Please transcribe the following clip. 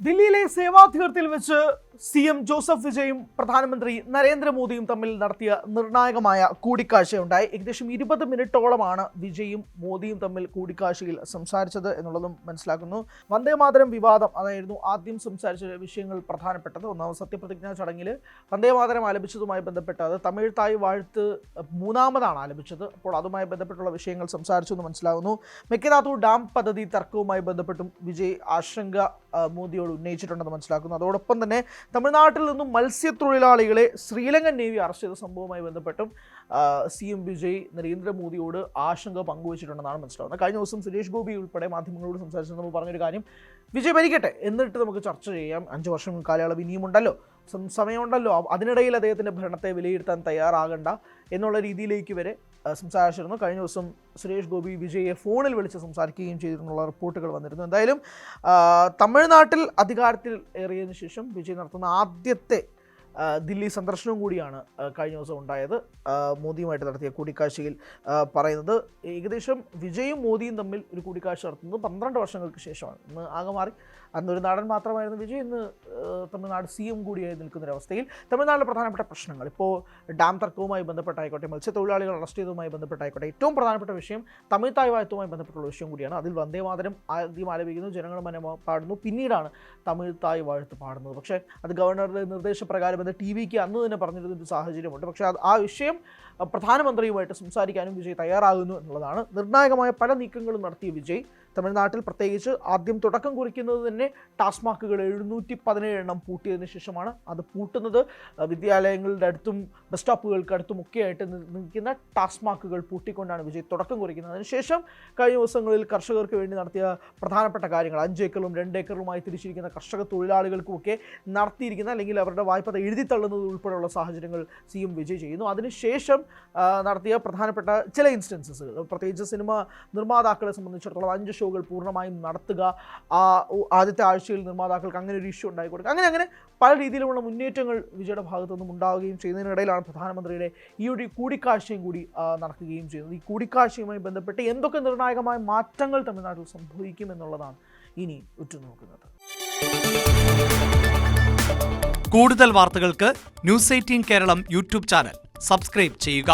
ദില്ലിയിലെ സേവാതീർത്ഥിൽ വെച്ച് CM Joseph വിജയും പ്രധാനമന്ത്രി നരേന്ദ്രമോദിയും തമ്മിൽ നടത്തിയ നിർണായകമായ കൂടിക്കാഴ്ചയുണ്ടായി. ഏകദേശം 20 മിനിറ്റോളമാണ് വിജയും മോദിയും തമ്മിൽ കൂടിക്കാഴ്ചയിൽ സംസാരിച്ചത് എന്നുള്ളതും മനസ്സിലാക്കുന്നു. വന്ദേമാതരം വിവാദം അതായിരുന്നു ആദ്യം സംസാരിച്ച വിഷയങ്ങൾ പ്രധാനപ്പെട്ടത്. ഒന്നാമത് സത്യപ്രതിജ്ഞാ ചടങ്ങിൽ വന്ദേമാതരം ആലപിച്ചതുമായി ബന്ധപ്പെട്ട് അത് തമിഴ് തായ് വാഴ്ത്ത് മൂന്നാമതാണ് ആലപിച്ചത്. അപ്പോൾ അതുമായി ബന്ധപ്പെട്ടുള്ള വിഷയങ്ങൾ സംസാരിച്ചു എന്ന് മനസ്സിലാകുന്നു. മെക്കദാതു ഡാം പദ്ധതി തർക്കവുമായി ബന്ധപ്പെട്ടും വിജയ് ആശങ്ക മോദിയോട് ഉന്നയിച്ചിട്ടുണ്ടെന്ന് മനസ്സിലാക്കുന്നു. അതോടൊപ്പം തന്നെ തമിഴ്നാട്ടിൽ നിന്നും മത്സ്യത്തൊഴിലാളികളെ ശ്രീലങ്കൻ നേവി അറസ്റ്റ് ചെയ്ത സംഭവവുമായി ബന്ധപ്പെട്ടും CM വിജയ് നരേന്ദ്രമോദിയോട് ആശങ്ക പങ്കുവച്ചിട്ടുണ്ടെന്നാണ് മനസ്സിലാവുന്നത്. കഴിഞ്ഞ ദിവസം സുരേഷ് ഗോപി ഉൾപ്പെടെ മാധ്യമങ്ങളോട് സംസാരിച്ച് നമ്മൾ പറഞ്ഞൊരു കാര്യം, വിജയ് ഭരിക്കട്ടെ എന്നിട്ട് നമുക്ക് ചർച്ച ചെയ്യാം, 5 വർഷം കാലയളവ് ഇനിയുമുണ്ടല്ലോ, സമയമുണ്ടല്ലോ, അതിനിടയിൽ അദ്ദേഹത്തിൻ്റെ ഭരണത്തെ വിലയിരുത്താൻ തയ്യാറാകണ്ട എന്നുള്ള രീതിയിലേക്ക് വരെ സംസാരിച്ചിരുന്നു. കഴിഞ്ഞ ദിവസം സുരേഷ് ഗോപി വിജയെ ഫോണിൽ വിളിച്ച് സംസാരിക്കുകയും ചെയ്തിട്ടുള്ള റിപ്പോർട്ടുകൾ വന്നിരുന്നു. എന്തായാലും തമിഴ്നാട്ടിൽ അധികാരത്തിൽ ഏറിയതിനു ശേഷം വിജയ് നടത്തുന്ന ആദ്യത്തെ ദില്ലി സന്ദർശനവും കൂടിയാണ് കഴിഞ്ഞ ദിവസം ഉണ്ടായത്. മോദിയുമായിട്ട് നടത്തിയ കൂടിക്കാഴ്ചയിൽ പറയുന്നത് ഏകദേശം വിജയും മോദിയും തമ്മിൽ ഒരു കൂടിക്കാഴ്ച നടത്തുന്നത് 12 വർഷങ്ങൾക്ക് ശേഷമാണ്. ഇന്ന് ആകെ മാറി. അന്നൊരു നാടൻ മാത്രമായിരുന്നു വിജയ്, ഇന്ന് തമിഴ്നാട് CM കൂടിയായി നിൽക്കുന്നൊരവസ്ഥയിൽ തമിഴ്നാട്ടിലെ പ്രധാനപ്പെട്ട പ്രശ്നങ്ങൾ, ഇപ്പോൾ ഡാം തർക്കവുമായി ബന്ധപ്പെട്ടായിക്കോട്ടെ, മത്സ്യത്തൊഴിലാളികൾ അറസ്റ്റ് ചെയ്തതുമായി ബന്ധപ്പെട്ടായിക്കോട്ടെ, ഏറ്റവും പ്രധാനപ്പെട്ട വിഷയം തമിഴ് തായ് വാഴ്ത്തുമായി ബന്ധപ്പെട്ടുള്ള വിഷയം കൂടിയാണ്. അതിൽ വന്ദേമാതരം ആദ്യം ആലപിക്കുന്നു, ജനങ്ങൾ പാടുന്നു, പിന്നീടാണ് തമിഴ് തായ് വാഴ്ത്ത് പാടുന്നത്. പക്ഷേ അത് ഗവർണറുടെ നിർദ്ദേശപ്രകാരം TVക്ക് അന്ന് തന്നെ പറഞ്ഞിരുന്നൊരു സാഹചര്യമുണ്ട്. പക്ഷേ ആ വിഷയം പ്രധാനമന്ത്രിയുമായിട്ട് സംസാരിക്കാനും വിജയ് തയ്യാറാകുന്നു എന്നുള്ളതാണ്. നിർണായകമായ പല നീക്കങ്ങളും നടത്തിയ വിജയ് തമിഴ്നാട്ടിൽ പ്രത്യേകിച്ച് ആദ്യം തുടക്കം കുറിക്കുന്നത് തന്നെ ടാസ്മാക്കുകൾ 717 എണ്ണം പൂട്ടിയതിനു ശേഷമാണ്. അത് പൂട്ടുന്നത് വിദ്യാലയങ്ങളുടെ അടുത്തും ബസ് സ്റ്റോപ്പുകൾക്ക് അടുത്തും ഒക്കെ ആയിട്ട് നിൽക്കുന്ന ടാസ്മാക്കുകൾ പൂട്ടിക്കൊണ്ടാണ് വിജയ് തുടക്കം കുറിക്കുന്നത്. അതിനുശേഷം കഴിഞ്ഞ ദിവസങ്ങളിൽ കർഷകർക്ക് വേണ്ടി നടത്തിയ പ്രധാനപ്പെട്ട കാര്യങ്ങൾ, 5 ഏക്കറും 2 ഏക്കറുമായി തിരിച്ചിരിക്കുന്ന കർഷക തൊഴിലാളികൾക്കുമൊക്കെ നടത്തിയിരിക്കുന്ന അല്ലെങ്കിൽ അവരുടെ വായ്പ എഴുതിത്തള്ളുന്നത് ഉൾപ്പെടെയുള്ള സാഹചര്യങ്ങൾ CM വിജയ് ചെയ്യുന്നു. അതിനുശേഷം നടത്തിയ പ്രധാനപ്പെട്ട ചില ഇൻസ്റ്റൻസസുകൾ, പ്രത്യേകിച്ച് സിനിമ നിർമ്മാതാക്കളെ സംബന്ധിച്ചിടത്തോളം 5 ഷോകൾ പൂർണ്ണമായും നടത്തുക, ആദ്യത്തെ ആഴ്ചയിൽ നിർമ്മാതാക്കൾക്ക് അങ്ങനെ ഒരു ഇഷ്യൂ ഉണ്ടായി കൊടുക്കുക, അങ്ങനെ പല രീതിയിലുമുള്ള മുന്നേറ്റങ്ങൾ വിജയുടെ ഭാഗത്തു നിന്നും ഉണ്ടാവുകയും ചെയ്യുന്നതിനിടയിലാണ് പ്രധാനമന്ത്രിയുടെ ഈ ഒരു കൂടിക്കാഴ്ചയും കൂടി നടക്കുകയും ചെയ്യുന്നത്. ഈ കൂടിക്കാഴ്ചയുമായി ബന്ധപ്പെട്ട് എന്തൊക്കെ നിർണായകമായ മാറ്റങ്ങൾ തമിഴ്നാട്ടിൽ സംഭവിക്കും എന്നുള്ളതാണ് ഇനി ഉറ്റുനോക്കുന്നത്. കൂടുതൽ വാർത്തകൾക്ക് News 18 Keralam YouTube channel subscribe ചെയ്യുക.